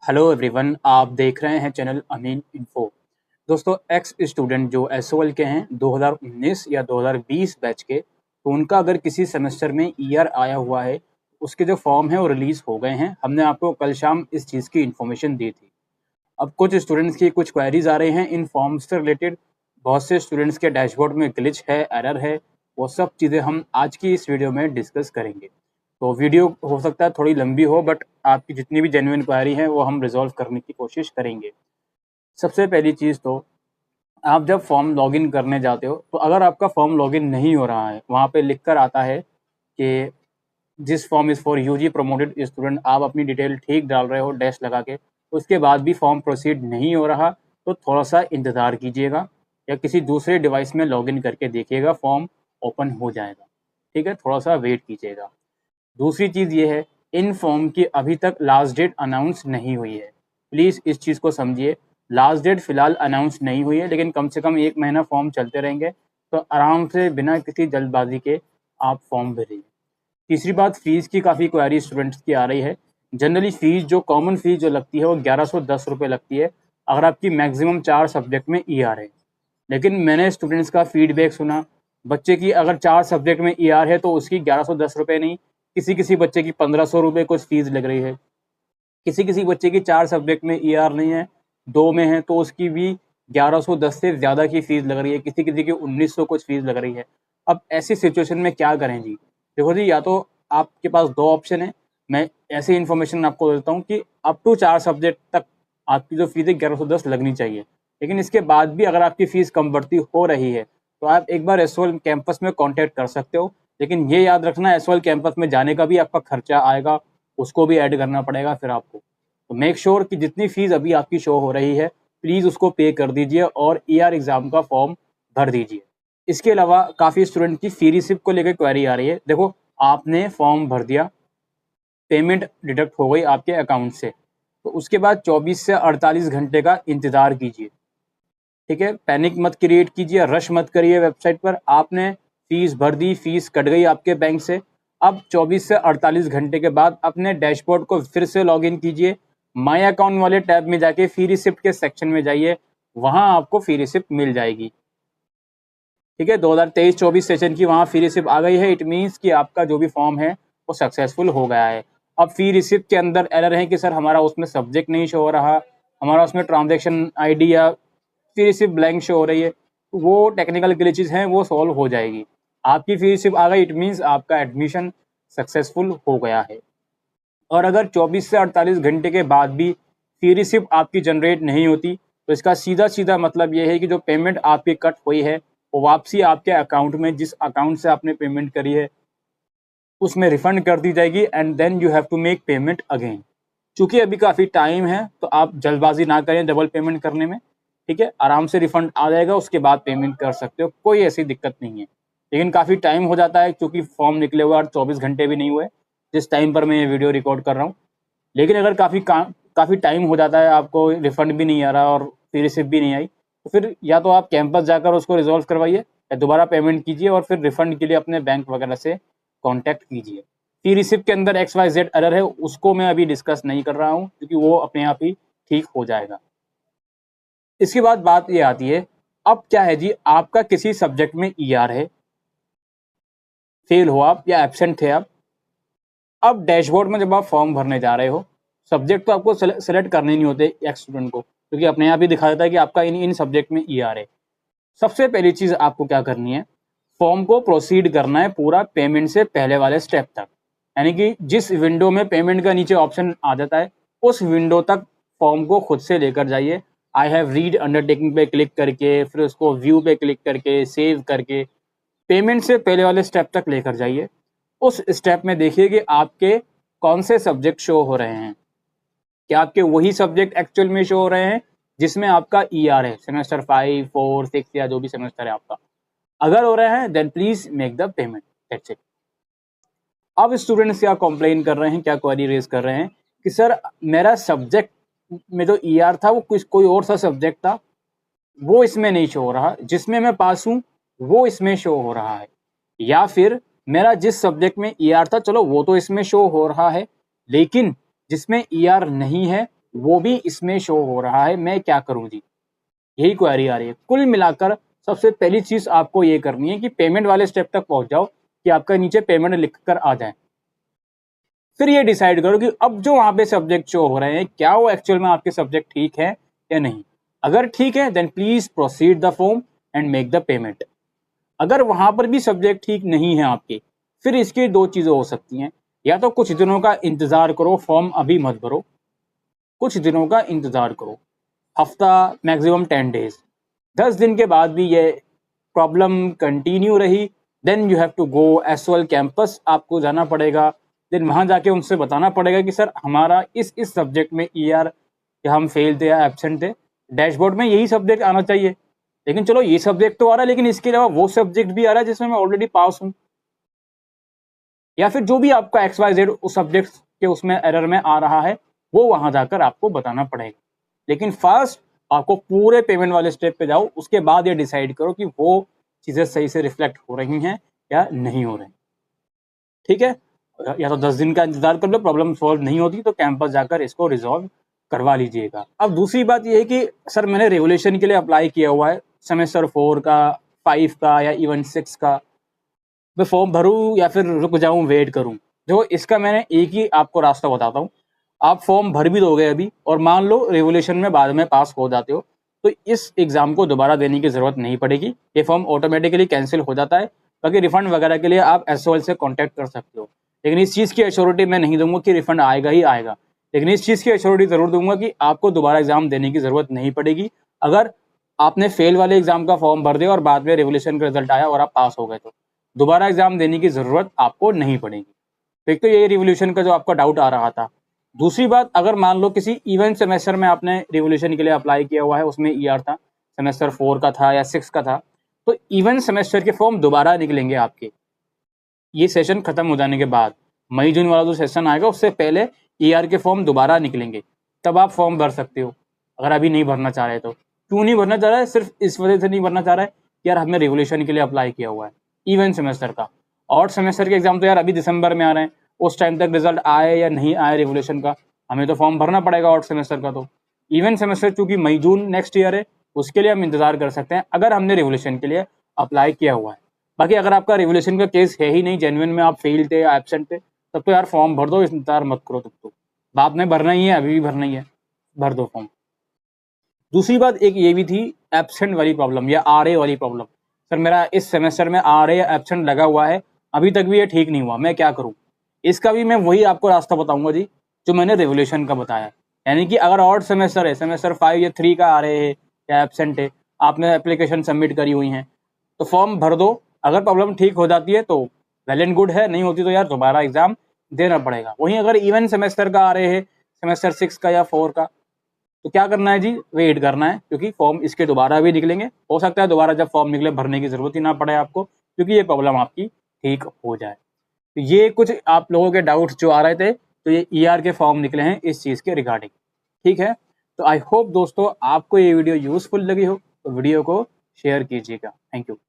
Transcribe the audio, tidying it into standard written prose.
Hello everyone, आप देख रहे हैं चैनल अमीन इन्फो। दोस्तों, एक्स स्टूडेंट जो एसओएल के हैं 2019 या 2020 बैच के, तो उनका अगर किसी सेमेस्टर में ईआर आया हुआ है, उसके जो फॉर्म है वो रिलीज़ हो गए हैं। हमने आपको कल शाम इस चीज़ की इन्फॉर्मेशन दी थी। अब कुछ स्टूडेंट्स की कुछ क्वेरीज आ रही हैं इन फॉर्म्स से रिलेटेड। बहुत से स्टूडेंट्स के डैशबोर्ड में ग्लिच है, एरर है। वो सब चीज़ें हम आज की इस वीडियो में डिस्कस करेंगे। तो वीडियो हो सकता है थोड़ी लंबी हो, बट आपकी जितनी भी जेन्युइन क्वेरी है वो हम रिजॉल्व करने की कोशिश करेंगे। सबसे पहली चीज़, तो आप जब फॉर्म लॉगिन करने जाते हो, तो अगर आपका फॉर्म लॉगिन नहीं हो रहा है, वहाँ पे लिख कर आता है कि जिस form is for UG promoted student, आप अपनी डिटेल ठीक डाल रहे हो डैश लगा के, उसके बाद भी फॉर्म प्रोसीड नहीं हो रहा, तो थोड़ा सा इंतज़ार कीजिएगा या किसी दूसरे डिवाइस में लॉगिन करके देखिएगा, फॉर्म ओपन हो जाएगा। ठीक है, थोड़ा सा वेट कीजिएगा। दूसरी चीज़ ये है, इन फॉर्म की अभी तक लास्ट डेट अनाउंस नहीं हुई है। प्लीज़ इस चीज़ को समझिए। लास्ट डेट फ़िलहाल अनाउंस नहीं हुई है, लेकिन कम से कम 1 महीना फॉर्म चलते रहेंगे, तो आराम से बिना किसी जल्दबाजी के आप फॉर्म भरिए। तीसरी बात, फ़ीस की काफ़ी क्वेरी स्टूडेंट्स की आ रही है। जनरली फ़ीस जो कॉमन फ़ीस जो लगती है वो 1110 रुपये लगती है, अगर आपकी मैक्सिमम 4 सब्जेक्ट में ईआर है। लेकिन मैंने स्टूडेंट्स का फीडबैक सुना, बच्चे की अगर 4 सब्जेक्ट में ईआर है तो उसकी 1110 रुपये नहीं, किसी-किसी बच्चे की 1500 रुपये कुछ फ़ीस लग रही है। किसी-किसी बच्चे की 4 सब्जेक्ट में ईआर नहीं है, 2 में है, तो उसकी भी 1110 से ज़्यादा की फ़ीस लग रही है, किसी-किसी की 1900 कुछ फ़ीस लग रही है। अब ऐसी सिचुएशन में क्या करें जी? देखो जी, या तो आपके पास 2 ऑप्शन हैं। मैं ऐसी इन्फॉर्मेशन आपको देता हूँ कि अप टू 4 सब्जेक्ट तक आपकी जो फ़ीस है 1110 लगनी चाहिए। लेकिन इसके बाद भी अगर आपकी फ़ीस कम बढ़ती हो रही है, तो आप एक बार एसओएल कैंपस में कॉन्टैक्ट कर सकते हो। लेकिन ये याद रखना, एसओएल कैंपस में जाने का भी आपका खर्चा आएगा, उसको भी ऐड करना पड़ेगा फिर आपको। तो मेक श्योर कि जितनी फ़ीस अभी आपकी शो हो रही है, प्लीज़ उसको पे कर दीजिए और ईआर एग्ज़ाम का फॉर्म भर दीजिए। इसके अलावा काफ़ी स्टूडेंट की फ़ी रिसिप्ट को लेकर क्वेरी आ रही है। देखो, आपने फॉर्म भर दिया, पेमेंट डिडक्ट हो गई आपके अकाउंट से, तो उसके बाद 24 से 48 घंटे का इंतज़ार कीजिए। ठीक है, पैनिक मत क्रिएट कीजिए, रश मत करिए वेबसाइट पर। आपने फ़ीस भर दी, फ़ीस कट गई आपके बैंक से। अब 24 से 48 घंटे के बाद अपने डैशबोर्ड को फिर से लॉगिन कीजिए। माय अकाउंट वाले टैब में जाके फ़ी रिसिप्ट के सेक्शन में जाइए, वहाँ आपको फ़ी रिसिप्ट मिल जाएगी। ठीक है, 2023-24 सेशन की वहाँ फ़ी रिसिप्ट आ गई है। इट मीन्स कि आपका जो भी फॉर्म है वो सक्सेसफुल हो गया है। अब फ़ी रिसिप्ट के अंदर एरर है कि सर हमारा उसमें सब्जेक्ट नहीं शो हो रहा, हमारा उसमें ट्रांजैक्शन आईडी या फ़ी रिसिप्ट ब्लैंक शो हो रही है। वो टेक्निकल ग्लिचेस हैं, वो सॉल्व हो जाएगी। आपकी फ़ी रिसिप्ट आ गई, इट मीन्स आपका एडमिशन सक्सेसफुल हो गया है। और अगर 24 से 48 घंटे के बाद भी फ़ी रिसिप्ट आपकी जनरेट नहीं होती, तो इसका सीधा-सीधा मतलब ये है कि जो पेमेंट आपकी कट हुई है, वो वापसी आपके अकाउंट में, जिस अकाउंट से आपने पेमेंट करी है, उसमें रिफ़ंड कर दी जाएगी and then you have to make payment again. चूँकि अभी काफ़ी टाइम है, तो आप जल्दबाज़ी ना करें डबल पेमेंट करने में। ठीक है, आराम से रिफ़ंड आ जाएगा, उसके बाद पेमेंट कर सकते हो, कोई ऐसी दिक्कत नहीं है। लेकिन काफ़ी टाइम हो जाता है, क्योंकि फॉर्म निकले हुए और 24 घंटे भी नहीं हुए, जिस टाइम पर मैं ये वीडियो रिकॉर्ड कर रहा हूँ। लेकिन अगर काफ़ी टाइम हो जाता है, आपको रिफ़ंड भी नहीं आ रहा और फ़ी रिसिप्ट भी नहीं आई, तो फिर या तो आप कैंपस जाकर उसको रिज़ॉल्व करवाइए या दोबारा पेमेंट कीजिए और फिर रिफ़ंड के लिए अपने बैंक वगैरह से कॉन्टैक्ट कीजिए। फ़ी रिसिप्ट के अंदर XYZ एरर है, उसको मैं अभी डिस्कस नहीं कर रहा हूँ, क्योंकि वो अपने आप ही ठीक हो जाएगा। इसके बाद बात ये आती है, अब क्या है जी, आपका किसी सब्जेक्ट में ईआर है, फेल हो आप या एब्सेंट थे आप। अब डैशबोर्ड में जब आप फॉर्म भरने जा रहे हो, सब्जेक्ट तो आपको सेलेक्ट करने नहीं होते एक्स स्टूडेंट को, क्योंकि अपने आप ही दिखा देता है कि आपका इन इन सब्जेक्ट में ईआर है। सबसे पहली चीज़ आपको क्या करनी है, फॉर्म को प्रोसीड करना है पूरा पेमेंट से पहले वाले स्टेप तक। यानी कि जिस विंडो में पेमेंट का नीचे ऑप्शन आ जाता है, उस विंडो तक फॉर्म को खुद से लेकर जाइए। आई हैव रीड अंडरटेकिंग पे क्लिक करके, फिर उसको व्यू पे क्लिक करके, सेव करके, पेमेंट से पहले वाले स्टेप तक लेकर जाइए। उस स्टेप में देखिए कि आपके कौन से सब्जेक्ट शो हो रहे हैं। क्या आपके वही सब्जेक्ट एक्चुअल में शो हो रहे हैं जिसमें आपका ईआर है, सेमेस्टर 5, 4, 6 या जो भी सेमेस्टर है आपका। अगर हो रहे हैं then please make the payment, that's it. अब स्टूडेंट्स क्या कंप्लेन कर रहे हैं, क्या क्वेरी रेज कर रहे हैं कि सर मेरा सब्जेक्ट में जो ईआर था वो कोई और सा सब्जेक्ट था, वो इसमें नहीं शो हो रहा, जिसमें मैं पास हूँ वो इसमें शो हो रहा है। या फिर मेरा जिस सब्जेक्ट में ईआर था, चलो वो तो इसमें शो हो रहा है, लेकिन जिसमें ईआर नहीं है वो भी इसमें शो हो रहा है, मैं क्या करूं जी, यही क्वेरी आ रही है। कुल मिलाकर सबसे पहली चीज आपको ये करनी है कि पेमेंट वाले स्टेप तक पहुंच जाओ कि आपका नीचे पेमेंट लिख कर आ जाए। फिर ये डिसाइड करो कि अब जो वहां पे सब्जेक्ट शो हो रहे हैं क्या वो एक्चुअल में आपके सब्जेक्ट ठीक है या नहीं। अगर ठीक है then please proceed the form and make the payment. अगर वहां पर भी सब्जेक्ट ठीक नहीं है आपके, फिर इसकी दो चीजें हो सकती हैं। या तो कुछ दिनों का इंतजार करो, फॉर्म अभी मत भरो, कुछ दिनों का इंतजार करो, हफ्ता, मैक्सिमम 10 डेज। 10 दिन के बाद भी ये प्रॉब्लम कंटिन्यू रही, then you have to go SOL campus, आपको जाना पड़ेगा। देन वहां जाके उनसे बताना पड़ेगा कि सर हमारा इस सब्जेक्ट में ईआर या हम फेल थे या एब्सेंट थे, डैशबोर्ड में यही सब्जेक्ट आना चाहिए, लेकिन चलो ये सब्जेक्ट तो आ रहा है, लेकिन इसके अलावा वो सब्जेक्ट भी आ रहा है जिसमें मैं ऑलरेडी पास हूँ। या फिर जो भी आपका XYZ उस सब्जेक्ट के उसमें एरर में आ रहा है वो वहां जाकर आपको बताना पड़ेगा। लेकिन फर्स्ट आपको पूरे पेमेंट वाले स्टेप पे जाओ, उसके बाद ये डिसाइड करो कि वो चीजें सही से रिफ्लेक्ट हो रही हैं या नहीं हो रही। ठीक है, या तो 10 दिन का इंतजार कर लो, प्रॉब्लम सॉल्व नहीं होती तो कैंपस जाकर इसको रिजॉल्व करवा लीजिएगा। अब दूसरी बात ये है कि सर मैंने रेगुलेशन के लिए अप्लाई किया हुआ है, सेमेस्टर 4 का, 5 का या इवन 6 का, मैं फॉर्म भरूं या फिर रुक जाऊं, वेट करूं। जो इसका मैंने एक ही आपको रास्ता बताता हूं, आप फॉर्म भर भी दोगे अभी और मान लो रेवोल्यूशन में बाद में पास हो जाते हो तो इस एग्जाम को दोबारा देने की जरूरत नहीं पड़ेगी, ये फॉर्म ऑटोमेटिकली कैंसिल हो जाता है। बाकी रिफंड वगैरह के लिए आप एसओएल से कांटेक्ट कर सकते हो, लेकिन इस चीज़ की एश्योरिटी मैं नहीं दूंगा कि रिफंड आएगा ही आएगा, लेकिन इस चीज़ की एश्योरिटी जरूर दूंगा कि आपको दोबारा एग्जाम देने की जरूरत नहीं पड़ेगी अगर आपने फेल वाले एग्जाम का फॉर्म भर दिया और बाद में रेवोल्यूशन का रिजल्ट आया और आप पास हो गए तो दोबारा एग्जाम देने की जरूरत आपको नहीं पड़ेगी। तो एक तो ये रिवोल्यूशन का जो आपका डाउट आ रहा था। दूसरी बात, अगर मान लो किसी इवेंट सेमेस्टर में आपने रिवोल्यूशन के लिए अप्लाई किया हुआ है, उसमें ईआर था, सेमेस्टर 4 का था या 6 का था, तो इवेंट सेमेस्टर के फॉर्म दोबारा निकलेंगे आपके ये सेशन खत्म हो जाने के बाद। मई जून वाला जो सेशन आएगा उससे पहले ईआर के फॉर्म दोबारा निकलेंगे, तब आप फॉर्म भर सकते हो अगर अभी नहीं भरना चाह रहे तो। क्यों नहीं भरना चाह रहा है? सिर्फ इस वजह से नहीं भरना चाह रहा है कि यार हमने रिवोल्यूशन के लिए अप्लाई किया हुआ है इवेंट सेमेस्टर का, और सेमेस्टर के एग्जाम तो यार अभी दिसंबर में आ रहे हैं, उस टाइम तक रिजल्ट आए या नहीं आए रिवोल्यूशन का, हमें तो फॉर्म भरना पड़ेगा और सेमेस्टर का। तो इवेंट सेमेस्टर चूंकि मई जून नेक्स्ट ईयर है, उसके लिए हम इंतजार कर सकते हैं अगर हमने रिवोल्यूशन के लिए अप्लाई किया हुआ है। बाकी अगर आपका रिवोल्यूशन का केस है ही नहीं, जेन्युइन में आप फेल थे या एब्सेंट थे, तब तो यार फॉर्म भर दो, इंतजार मत करो, तब तो बाद में भरना ही है, अभी भी भरना ही है, भर दो फॉर्म। दूसरी बात एक ये भी थी, एब्सेंट वाली प्रॉब्लम या आरए वाली प्रॉब्लम। सर मेरा इस सेमेस्टर में आरए या एब्सेंट लगा हुआ है, अभी तक भी ये ठीक नहीं हुआ, मैं क्या करूं? इसका भी मैं वही आपको रास्ता बताऊंगा जी जो मैंने रेवोल्यूशन का बताया। यानी कि अगर ऑड सेमेस्टर है, सेमेस्टर 5 या 3 का आरए है या एब्सेंट है, आपने एप्लीकेशन सबमिट करी हुई है, तो फॉर्म भर दो। अगर प्रॉब्लम ठीक हो जाती है तो वेल एंड गुड है, नहीं होती तो यार दोबारा एग्जाम देना पड़ेगा। वहीं अगर इवन सेमेस्टर का आ रहे हैं, सेमेस्टर 6 का या 4 का, तो क्या करना है जी, वेट करना है, क्योंकि फॉर्म इसके दोबारा भी निकलेंगे। हो सकता है दोबारा जब फॉर्म निकले भरने की जरूरत ही ना पड़े आपको, क्योंकि ये प्रॉब्लम आपकी ठीक हो जाए। तो ये कुछ आप लोगों के डाउट्स जो आ रहे थे, तो ये ईआर के फॉर्म निकले हैं इस चीज़ के रिगार्डिंग। ठीक है, तो आई होप दोस्तों आपको ये वीडियो यूजफुल लगी हो, तो वीडियो को शेयर कीजिएगा। Thank you.